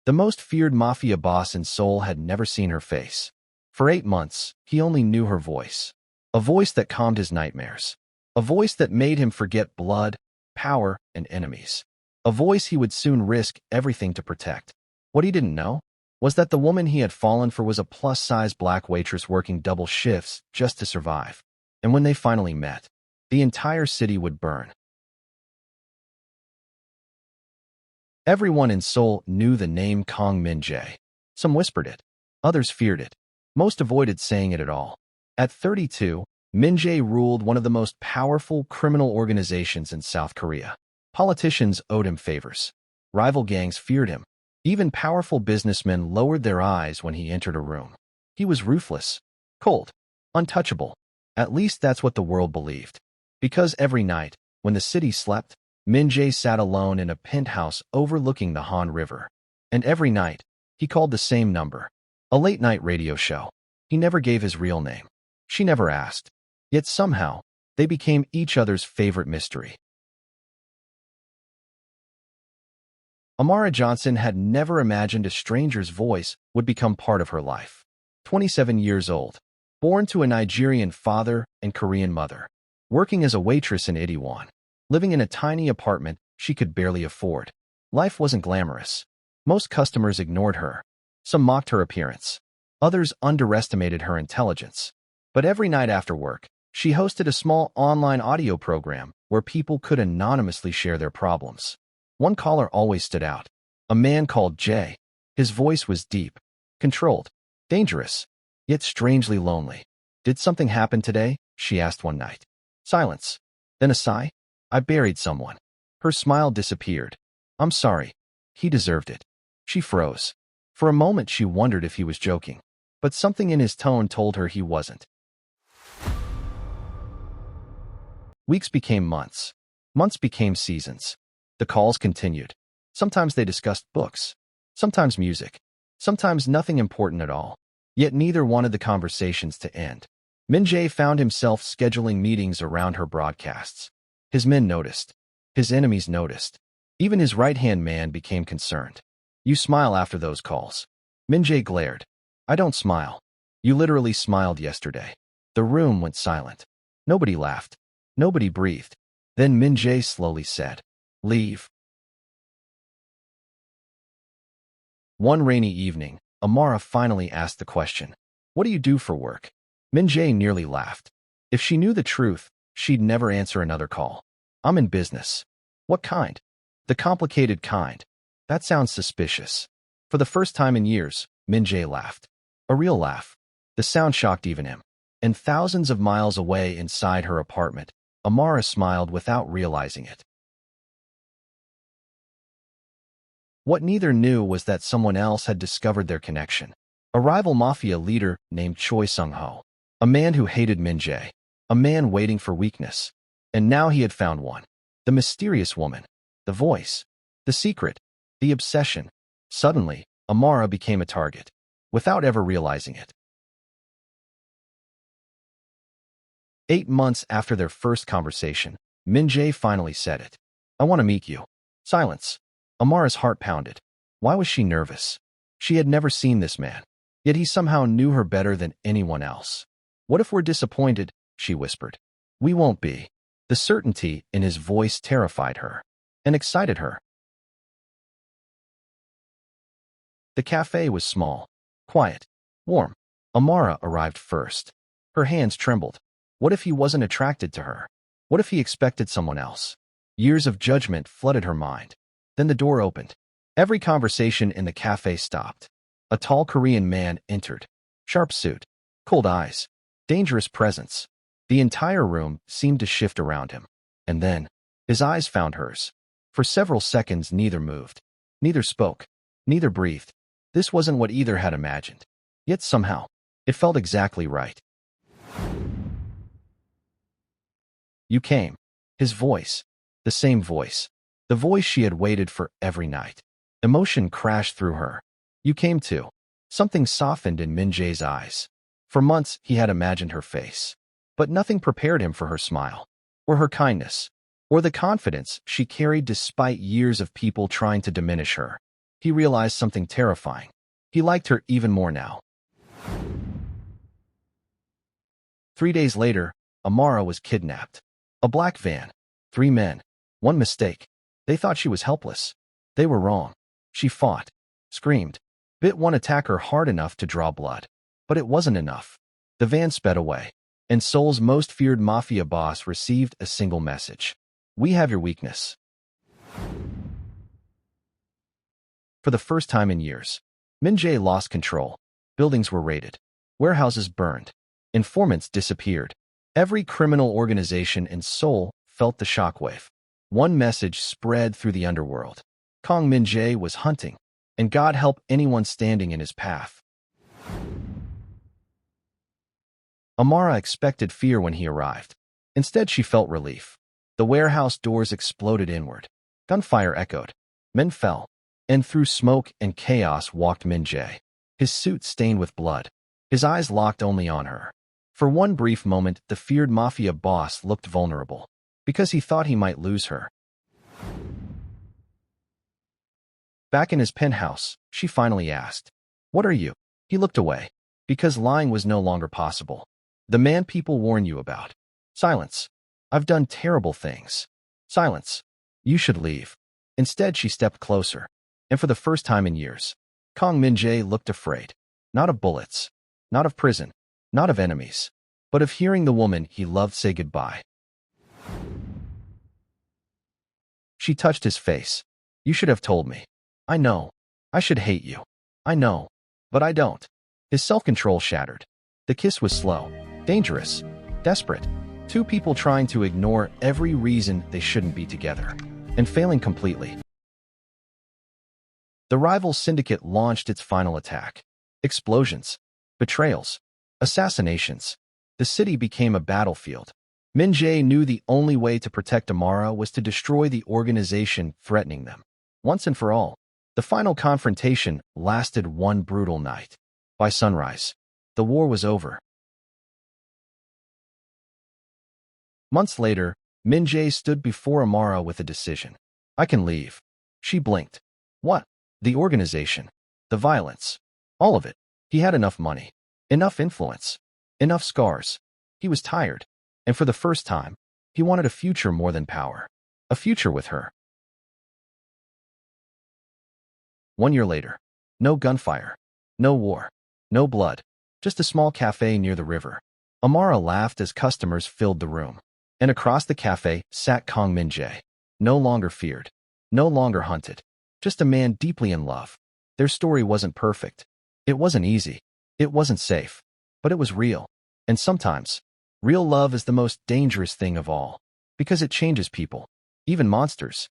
The most feared mafia boss in Seoul had never seen her face. For 8 months, he only knew her voice. A voice that calmed his nightmares. A voice that made him forget blood, power, and enemies. A voice he would soon risk everything to protect. What he didn't know was that the woman he had fallen for was a plus-size black waitress working double shifts just to survive. And when they finally met, the entire city would burn. Everyone in Seoul knew the name Kang Min-jae. Some whispered it. Others feared it. Most avoided saying it at all. At 32, Min-jae ruled one of the most powerful criminal organizations in South Korea. Politicians owed him favors. Rival gangs feared him. Even powerful businessmen lowered their eyes when he entered a room. He was ruthless, cold, untouchable. At least that's what the world believed. Because every night, when the city slept, Min-jae sat alone in a penthouse overlooking the Han River. And every night, he called the same number. A late-night radio show. He never gave his real name. She never asked. Yet somehow, they became each other's favorite mystery. Amara Johnson had never imagined a stranger's voice would become part of her life. 27 years old, born to a Nigerian father and Korean mother, working as a waitress in Itaewon, living in a tiny apartment she could barely afford. Life wasn't glamorous. Most customers ignored her. Some mocked her appearance. Others underestimated her intelligence. But every night after work, she hosted a small online audio program where people could anonymously share their problems. One caller always stood out. A man called Jay. His voice was deep, controlled, dangerous, yet strangely lonely. "Did something happen today?" she asked one night. Silence. Then a sigh. "I buried someone." Her smile disappeared. "I'm sorry. He deserved it." She froze. For a moment she wondered if he was joking. But something in his tone told her he wasn't. Weeks became months. Months became seasons. The calls continued. Sometimes they discussed books. Sometimes music. Sometimes nothing important at all. Yet neither wanted the conversations to end. Min-jae found himself scheduling meetings around her broadcasts. His men noticed. His enemies noticed. Even his right-hand man became concerned. "You smile after those calls." Min-jae glared. "I don't smile. You literally smiled yesterday." The room went silent. Nobody laughed. Nobody breathed. Then Min-jae slowly said, "Leave." One rainy evening, Amara finally asked the question, "What do you do for work?" Min-jae nearly laughed. If she knew the truth, she'd never answer another call. "I'm in business." "What kind?" "The complicated kind." "That sounds suspicious." For the first time in years, Min-jae laughed. A real laugh. The sound shocked even him. And thousands of miles away inside her apartment, Amara smiled without realizing it. What neither knew was that someone else had discovered their connection. A rival mafia leader named Choi Sung-ho. A man who hated Min-jae. A man waiting for weakness. And now he had found one. The mysterious woman. The voice. The secret. The obsession. Suddenly, Amara became a target, without ever realizing it. 8 months after their first conversation, Min-jae finally said it. "I want to meet you." Silence. Amara's heart pounded. Why was she nervous? She had never seen this man. Yet he somehow knew her better than anyone else. "What if we're disappointed?" she whispered. "We won't be." The certainty in his voice terrified her and excited her. The cafe was small, quiet, warm. Amara arrived first. Her hands trembled. What if he wasn't attracted to her? What if he expected someone else? Years of judgment flooded her mind. Then the door opened. Every conversation in the cafe stopped. A tall Korean man entered. Sharp suit, cold eyes, dangerous presence. The entire room seemed to shift around him. And then, his eyes found hers. For several seconds neither moved. Neither spoke. Neither breathed. This wasn't what either had imagined. Yet somehow, it felt exactly right. "You came." His voice. The same voice. The voice she had waited for every night. Emotion crashed through her. "You came too." Something softened in Min-jae's eyes. For months, he had imagined her face. But nothing prepared him for her smile, or her kindness, or the confidence she carried despite years of people trying to diminish her. he realized something terrifying. He liked her even more now. 3 days later, Amara was kidnapped. A black van. 3 men. 1 mistake. They thought she was helpless. They were wrong. She fought, screamed, bit one attacker hard enough to draw blood. But it wasn't enough. The van sped away, and Seoul's most feared Mafia boss received a single message. We have your weakness. For the first time in years, Min-jae lost control. Buildings were raided. Warehouses burned. Informants disappeared. Every criminal organization in Seoul felt the shockwave. One message spread through the underworld. Kang Min-jae was hunting, and God help anyone standing in his path. Amara expected fear when he arrived. Instead, she felt relief. The warehouse doors exploded inward. Gunfire echoed. Men fell. And through smoke and chaos walked Min-jae, his suit stained with blood, his eyes locked only on her. For one brief moment, the feared Mafia boss looked vulnerable, because he thought he might lose her. Back in his penthouse, she finally asked, "What are you?" He looked away, because lying was no longer possible. "The man people warn you about." Silence. "I've done terrible things." Silence. "You should leave." Instead, she stepped closer, and for the first time in years, Kang Min-jae looked afraid. Not of bullets, not of prison, not of enemies, but of hearing the woman he loved say goodbye. She touched his face. "You should have told me. I know. I should hate you. I know. But I don't." His self-control shattered. The kiss was slow, dangerous, desperate. 2 people trying to ignore every reason they shouldn't be together, and failing completely. The rival syndicate launched its final attack. Explosions, betrayals, assassinations. The city became a battlefield. Min-jae knew the only way to protect Amara was to destroy the organization threatening them. Once and for all, the final confrontation lasted one brutal night. By sunrise, the war was over. Months later, Min-jae stood before Amara with a decision. "I can leave." She blinked. "What?" "The organization. The violence. All of it." He had enough money. Enough influence. Enough scars. He was tired. And for the first time, he wanted a future more than power. A future with her. 1 year later. No gunfire. No war. No blood. Just a small cafe near the river. Amara laughed as customers filled the room. And across the cafe sat Kang Min-jae. No longer feared. No longer hunted. Just a man deeply in love. Their story wasn't perfect. It wasn't easy. It wasn't safe. But it was real. And sometimes, real love is the most dangerous thing of all. Because it changes people. Even monsters.